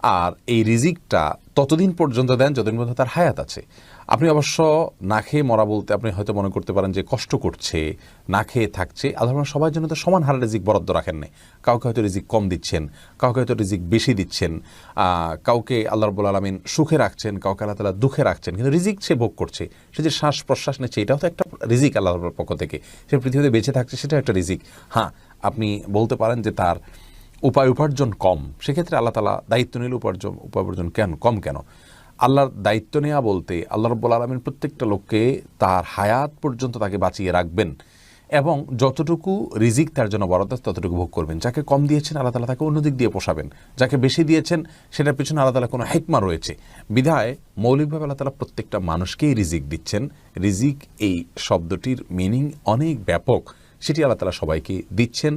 আর এই রিজিকটা ততদিন পর্যন্ত দেন যতদিন পর্যন্ত তার হায়াত আছে। আপনি অবশ্য না খেয়ে মরা বলতে আপনি হয়তো মনে করতে পারেন যে কষ্ট করছে, না খেয়ে থাকছে। আল্লাহ সবার জন্য তো সমান হারে রিজিক বরাদ্দ রাখেন নাই। কাউকে হয়তো রিজিক কম দিচ্ছেন, কাউকে হয়তো রিজিক বেশি দিচ্ছেন, কাউকে আল্লাহ রাব্বুল আলামিন সুখে রাখছেন, কাউকে আল্লাহ তাআলা দুঃখে রাখছেন, কিন্তু রিজিক সে ভোগ করছে। সে যে শ্বাস প্রশ্বাস নিচ্ছে এটাও তো একটা রিজিক আল্লাহর পক্ষ থেকে। সে পৃথিবীতে বেঁচে থাকছে, সেটাও একটা রিজিক। হ্যাঁ, আপনি বলতে পারেন যে তার উপার্জন কম, সেক্ষেত্রে আল্লাহ তাআলা দায়িত্ব নিলে উপার্জন কম কেন? আল্লাহর দায়িত্ব নেওয়া বলতে আল্লাহ রাব্বুল আলামিন প্রত্যেকটা লোককে তার হায়াত পর্যন্ত তাকে বাঁচিয়ে রাখবেন এবং যতটুকু রিজিক তার জন্য বরাদ্দ ততটুকু ভোগ করবেন। যাকে কম দিয়েছেন আল্লাহ তাআলা তাকে অন্য দিক দিয়ে পোষাবেন, যাকে বেশি দিয়েছেন সেটার পিছনে আল্লাহ তাআলা কোনো হিকমা রয়েছে। বিধায় মৌলিকভাবে আল্লাহ তাআলা প্রত্যেকটা মানুষকেই রিজিক দিচ্ছেন। রিজিক এই শব্দটির মিনিং অনেক ব্যাপক, সেটি আল্লাহ তাআলা সবাইকে দিচ্ছেন।